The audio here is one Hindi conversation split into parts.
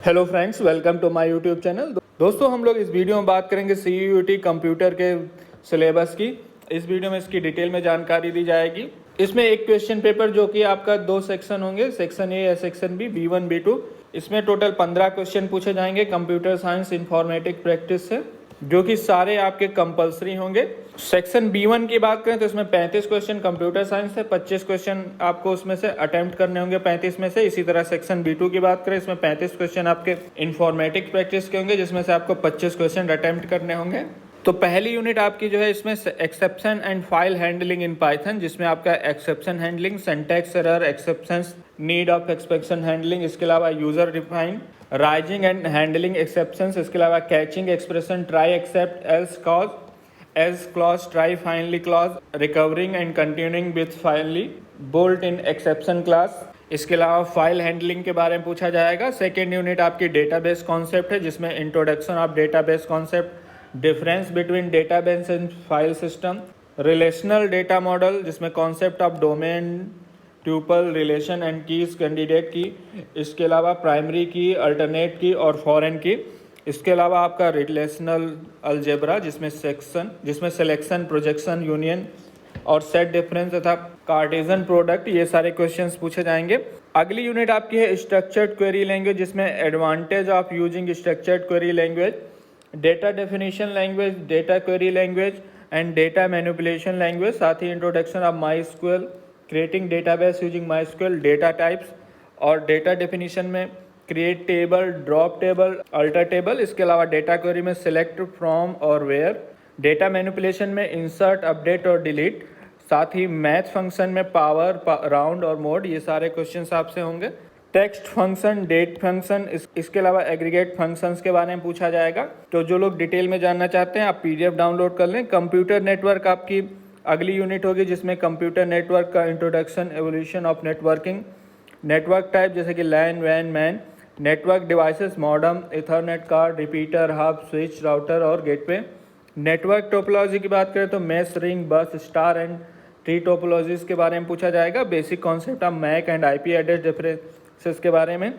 Hello friends, welcome to my YouTube channel. दोस्तों, हम लोग इस वीडियो में बात करेंगे CUET कंप्यूटर के सिलेबस की। इस वीडियो में इसकी डिटेल में जानकारी दी जाएगी। इसमें एक क्वेश्चन पेपर जो कि आपका 2 सेक्शन होंगे, सेक्शन ए या सेक्शन बी, B1 B2। इसमें टोटल 15 क्वेश्चन पूछे जाएंगे कंप्यूटर साइंस इंफॉर्मेटिक प्रैक्टिस से, जो कि सारे आपके कंपलसरी होंगे। सेक्शन B1 की बात करें तो इसमें 35 क्वेश्चन कंप्यूटर साइंस से, 25 क्वेश्चन आपको उसमें से अटेम्प्ट करने होंगे 35 में से। इसी तरह सेक्शन B2 की बात करें, इसमें 35 क्वेश्चन आपके इंफॉर्मेटिक प्रैक्टिस के होंगे, जिसमें से आपको 25 क्वेश्चन अटेम्प्ट करने होंगे। तो पहली यूनिट आपकी जो है इसमें exception and file handling in Python, जिसमें आपका exception handling, syntax error, exceptions, need of exception handling, इसके अलावा user define, raising and handling exceptions, इसके अलावा catching expression, try except, else clause, else clause, try finally clause, recovering and continuing with finally, built in exception class. इसके अलावा फाइल हैंडलिंग के बारे में पूछा जाएगा। सेकेंड यूनिट आपकी डेटाबेस कॉन्सेप्ट है, जिसमें introduction of database concept, difference between database and file system, relational data model, जिसमें concept of domain, tuple, relation and keys, candidate key, इसके अलावा प्राइमरी की, अल्टरनेट की और फॉरेन की। इसके अलावा आपका रिलेशनल अलजेब्रा, जिसमें सिलेक्शन, प्रोजेक्शन, यूनियन और सेट डिफरेंस तथा कार्टेशियन प्रोडक्ट, ये सारे क्वेश्चंस पूछे जाएंगे। अगली यूनिट आपकी है स्ट्रक्चर्ड क्वेरी लैंग्वेज, जिसमें advantage of using structured query language, data definition language, data query language and data manipulation language, साथ ही introduction of MySQL, creating database using MySQL, data types और डेटा डेफिनेशन में create table, drop table, alter table. इसके अलावा डेटा क्वेरी में सिलेक्ट फ्रॉम और वेयर, डेटा मैनिपुलेशन में इंसर्ट, अपडेट और डिलीट, साथ ही मैथ फंक्शन में पावर, राउंड और मोड, ये सारे क्वेश्चंस आपसे होंगे। टेक्स्ट फंक्शन, डेट फंक्शन, इसके अलावा एग्रीगेट फंक्शंस के बारे में पूछा जाएगा। तो जो लोग डिटेल में जानना चाहते हैं आप PDF डाउनलोड कर लें। कंप्यूटर नेटवर्क आपकी अगली यूनिट होगी, जिसमें कंप्यूटर नेटवर्क का introduction, evolution of networking, network type जैसे कि लैन, वैन, MAN, network devices, modem, Ethernet card, repeater, hub, switch, router और गेटवे। नेटवर्क टोपोलॉजी की बात करें तो mesh, ring, bus, star and tree topologies के बारे में पूछा जाएगा। Basic concept of MAC and IP address differences के बारे में,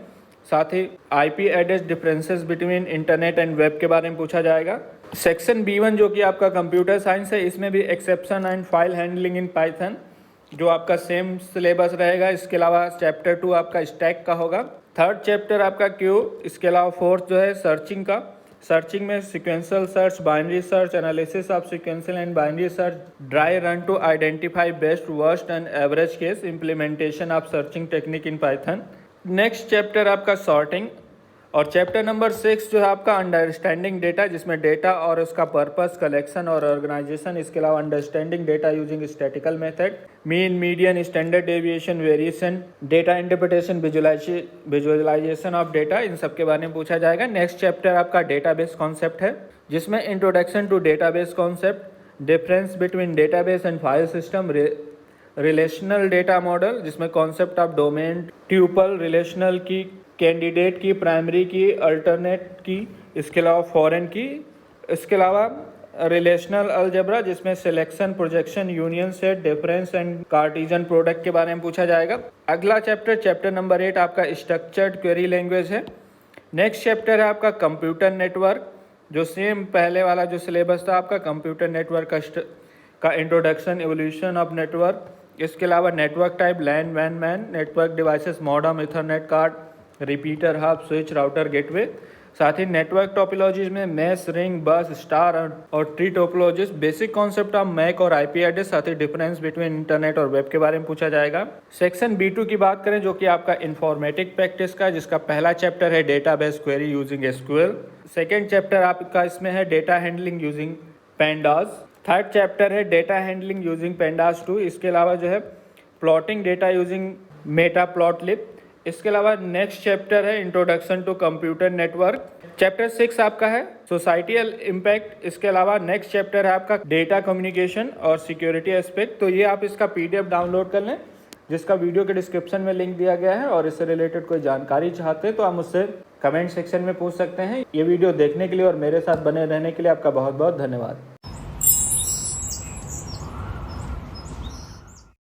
साथ ही IP address differences between internet and web के बारे में पूछा जाएगा। सेक्शन B1 जो कि आपका कंप्यूटर साइंस है, इसमें भी exception and file handling in Python, जो आपका सेम सिलेबस रहेगा। इसके अलावा चैप्टर 2 आपका स्टैक का होगा। थर्ड चैप्टर आपका क्यू। इसके अलावा फोर्थ जो है सर्चिंग का, सर्चिंग में sequential search, binary search, analysis of sequential and binary search, dry run to identify best, worst and average case, implementation of searching technique in Python. Next chapter आपका सॉर्टिंग और चैप्टर नंबर 6 जो है आपका अंडरस्टैंडिंग डेटा, जिसमें डेटा और उसका पर्पस, कलेक्शन और ऑर्गेनाइजेशन। इसके अलावा understanding data using statical method, mean, median, standard deviation, variation, data interpretation, visualisation of data, इन सब के बारे में पूछा जाएगा। नेक्स्ट चैप्टर आपका डेटाबेस कॉन्सेप्ट है, जिसमें introduction to database concept, difference between database and file system, relational data model, जिसमें concept of domain, tuple, relational key, candidate key, primary key, alternate key, इसके अलावा फॉरेन की। इसके अलावा रिलेशनल अलजेब्रा, जिसमें selection, projection, union, set, difference and Cartesian product के बारे में पूछा जाएगा। अगला चैप्टर नंबर 8 आपका स्ट्रक्चर्ड क्वेरी लैंग्वेज है। नेक्स्ट चैप्टर है आपका कंप्यूटर नेटवर्क, जो सेम पहले वाला जो सिलेबस था आपका कंप्यूटर नेटवर्क का इंट्रोडक्शन, एवोल्यूशन ऑफ नेटवर्क। इसके अलावा नेटवर्क टाइप, लैन, वैन, MAN, network devices, modem, Ethernet card, repeater, hub, switch, router, gateway. साथ ही नेटवर्क टोपोलॉजीज में मैश, रिंग, बस, स्टार और tree topologies, basic concept of MAC और IP एड्रेस, साथ ही डिफरेंस बिटवीन इंटरनेट और वेब के बारे में पूछा जाएगा। सेक्शन B2 की बात करें, जो कि आपका इंफॉर्मेटिक प्रैक्टिस का, जिसका पहला चैप्टर है database query using SQL। Second chapter आपका इसमें है data handling using pandas. Third chapter है डेटा हैंडलिंग यूजिंग पेंडाज 2। इसके अलावा जो है प्लॉटिंग डेटा यूजिंग मेटाप्लॉटलिब। इसके अलावा नेक्स्ट चैप्टर है introduction to computer network. Chapter 6 आपका है सोसाइटियल इम्पैक्ट। इसके अलावा नेक्स्ट चैप्टर है आपका डेटा कम्युनिकेशन और सिक्योरिटी एस्पेक्ट। तो ये आप इसका PDF डाउनलोड कर लें, जिसका वीडियो के डिस्क्रिप्शन में लिंक दिया गया है। और इससे रिलेटेड कोई जानकारी चाहते हैं तो आप मुझसे कमेंट सेक्शन में पूछ सकते हैं। ये वीडियो देखने के लिए और मेरे साथ बने रहने के लिए आपका बहुत बहुत धन्यवाद।